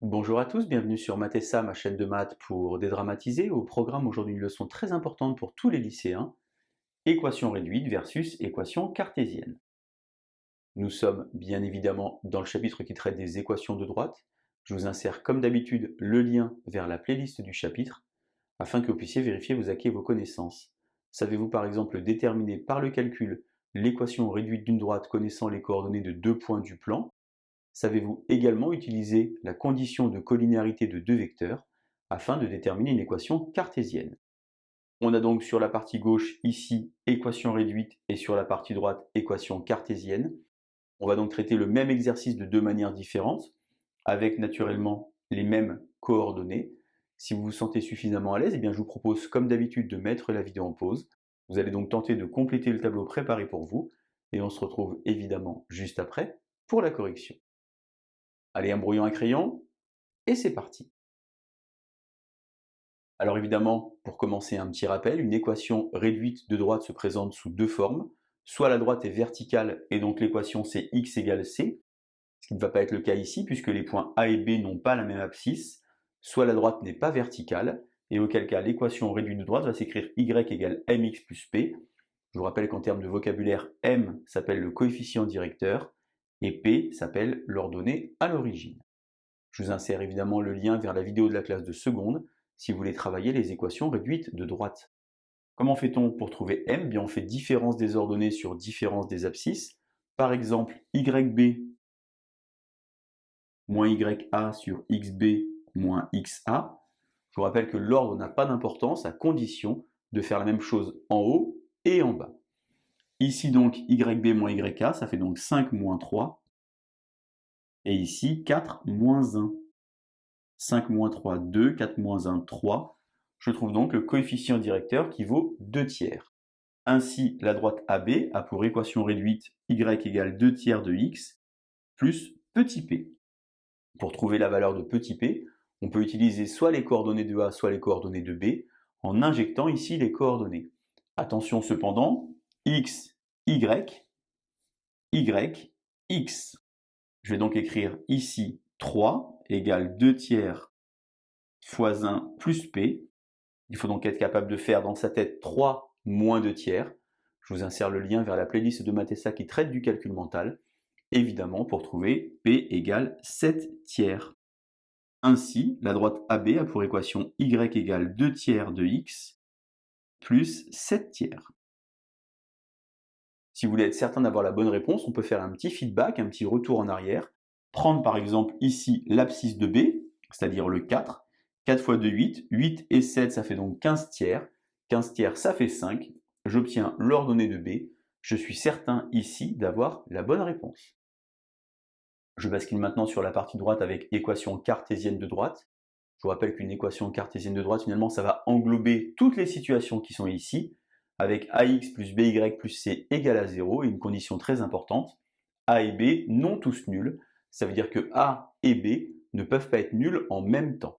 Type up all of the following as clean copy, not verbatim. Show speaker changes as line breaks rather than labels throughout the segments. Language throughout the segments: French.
Bonjour à tous, bienvenue sur Mathessa, ma chaîne de maths pour dédramatiser. Au programme aujourd'hui une leçon très importante pour tous les lycéens, équation réduite versus équation cartésienne. Nous sommes bien évidemment dans le chapitre qui traite des équations de droite. Je vous insère comme d'habitude le lien vers la playlist du chapitre afin que vous puissiez vérifier vos acquis et vos connaissances. Savez-vous par exemple déterminer par le calcul l'équation réduite d'une droite connaissant les coordonnées de deux points du plan? Savez-vous également utiliser la condition de collinéarité de deux vecteurs afin de déterminer une équation cartésienne? On a donc sur la partie gauche ici équation réduite et sur la partie droite équation cartésienne. On va donc traiter le même exercice de deux manières différentes avec naturellement les mêmes coordonnées. Si vous vous sentez suffisamment à l'aise, eh bien je vous propose comme d'habitude de mettre la vidéo en pause. Vous allez donc tenter de compléter le tableau préparé pour vous et on se retrouve évidemment juste après pour la correction. Allez, un brouillon à crayon, et c'est parti. Alors évidemment, pour commencer un petit rappel, une équation réduite de droite se présente sous deux formes. Soit la droite est verticale, et donc l'équation c'est x égale c, ce qui ne va pas être le cas ici, puisque les points A et B n'ont pas la même abscisse. Soit la droite n'est pas verticale, et auquel cas l'équation réduite de droite va s'écrire y égale mx plus p. Je vous rappelle qu'en termes de vocabulaire, m s'appelle le coefficient directeur, et p s'appelle l'ordonnée à l'origine. Je vous insère évidemment le lien vers la vidéo de la classe de seconde si vous voulez travailler les équations réduites de droite. Comment fait-on pour trouver m? Bien, on fait différence des ordonnées sur différence des abscisses. Par exemple, yb moins ya sur xb moins xa. Je vous rappelle que l'ordre n'a pas d'importance à condition de faire la même chose en haut et en bas. Ici donc yb moins yk, ça fait donc 5 moins 3. Et ici 4 moins 1. 5 moins 3, 2, 4 moins 1, 3. Je trouve donc le coefficient directeur qui vaut 2 tiers. Ainsi, la droite AB a pour équation réduite y égale 2 tiers de x plus petit p. Pour trouver la valeur de petit p, on peut utiliser soit les coordonnées de A, soit les coordonnées de B, en injectant ici les coordonnées. Attention cependant, x, y, y, x. Je vais donc écrire ici 3 égale 2 tiers fois 1 plus p. Il faut donc être capable de faire dans sa tête 3 moins 2 tiers. Je vous insère le lien vers la playlist de Mathessa qui traite du calcul mental, évidemment pour trouver p égale 7 tiers. Ainsi, la droite AB a pour équation y égale 2 tiers de x plus 7 tiers. Si vous voulez être certain d'avoir la bonne réponse, on peut faire un petit feedback, un petit retour en arrière. Prendre par exemple ici l'abscisse de B, c'est-à-dire le 4. 4 fois 2, 8. 8 et 7, ça fait donc 15 tiers. 15 tiers, ça fait 5. J'obtiens l'ordonnée de B. Je suis certain ici d'avoir la bonne réponse. Je bascule maintenant sur la partie droite avec équation cartésienne de droite. Je vous rappelle qu'une équation cartésienne de droite, finalement, ça va englober toutes les situations qui sont ici, avec ax plus by plus c égale à 0, et une condition très importante, a et b non tous nuls. Ça veut dire que a et b ne peuvent pas être nuls en même temps.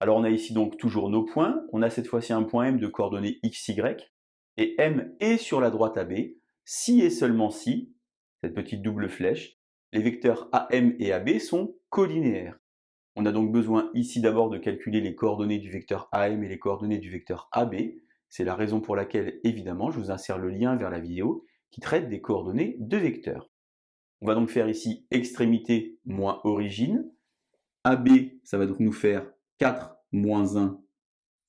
Alors on a ici donc toujours nos points, on a cette fois-ci un point m de coordonnées x, y, et m est sur la droite AB, si et seulement si, cette petite double flèche, les vecteurs AM et AB sont collinéaires. On a donc besoin ici d'abord de calculer les coordonnées du vecteur AM et les coordonnées du vecteur AB. C'est la raison pour laquelle, évidemment, je vous insère le lien vers la vidéo qui traite des coordonnées de vecteurs. On va donc faire ici extrémité moins origine. AB, ça va donc nous faire 4 moins 1,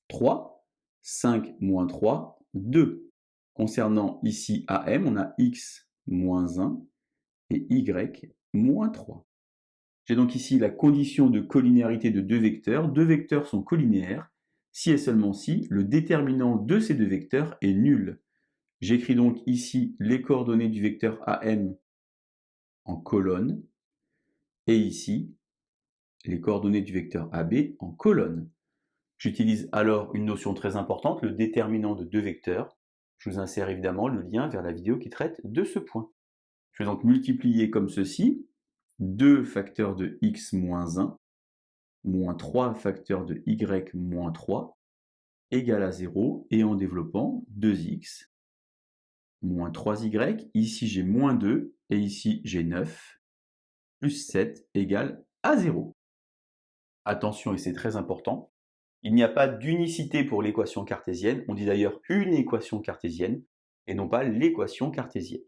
3. 5 moins 3, 2. Concernant ici AM, on a x moins 1 et y moins 3. J'ai donc ici la condition de collinéarité de deux vecteurs. Deux vecteurs sont collinéaires si et seulement si le déterminant de ces deux vecteurs est nul. J'écris donc ici les coordonnées du vecteur AM en colonne et ici les coordonnées du vecteur AB en colonne. J'utilise alors une notion très importante, le déterminant de deux vecteurs. Je vous insère évidemment le lien vers la vidéo qui traite de ce point. Je vais donc multiplier comme ceci 2 facteurs de x moins 1 moins 3 facteurs de y moins 3 égale à 0, et en développant 2x moins 3y, ici j'ai moins 2 et ici j'ai 9, plus 7 égale à 0. Attention, et c'est très important, il n'y a pas d'unicité pour l'équation cartésienne, on dit d'ailleurs une équation cartésienne, et non pas l'équation cartésienne.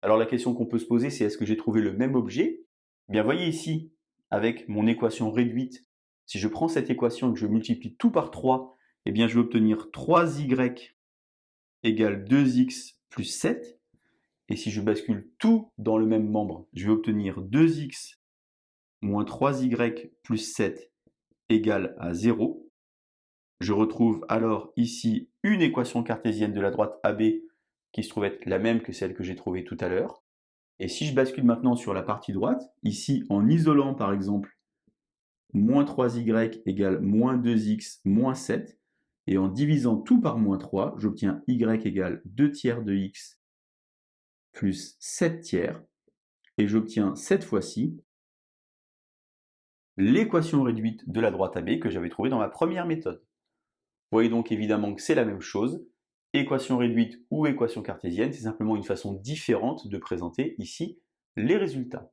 Alors la question qu'on peut se poser, c'est est-ce que j'ai trouvé le même objet? Eh bien, voyez ici, avec mon équation réduite, si je prends cette équation et que je multiplie tout par 3, eh bien je vais obtenir 3y égale 2x plus 7. Et si je bascule tout dans le même membre, je vais obtenir 2x moins 3y plus 7 égale à 0. Je retrouve alors ici une équation cartésienne de la droite AB qui se trouve être la même que celle que j'ai trouvée tout à l'heure. Et si je bascule maintenant sur la partie droite, ici en isolant par exemple moins 3y égale moins 2x moins 7, et en divisant tout par moins 3, j'obtiens y égale 2 tiers de x plus 7 tiers, et j'obtiens cette fois-ci l'équation réduite de la droite AB que j'avais trouvée dans ma première méthode. Vous voyez donc évidemment que c'est la même chose. Équation réduite ou équation cartésienne, c'est simplement une façon différente de présenter ici les résultats.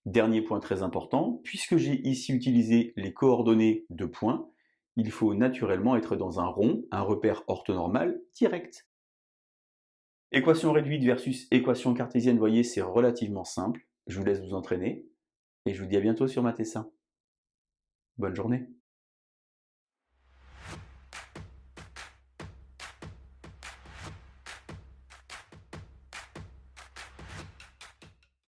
Dernier point très important, puisque j'ai ici utilisé les coordonnées de points, il faut naturellement être dans un rond, un repère orthonormal direct. Équation réduite versus équation cartésienne, vous voyez, c'est relativement simple. Je vous laisse vous entraîner et je vous dis à bientôt sur Mathessin. Bonne journée.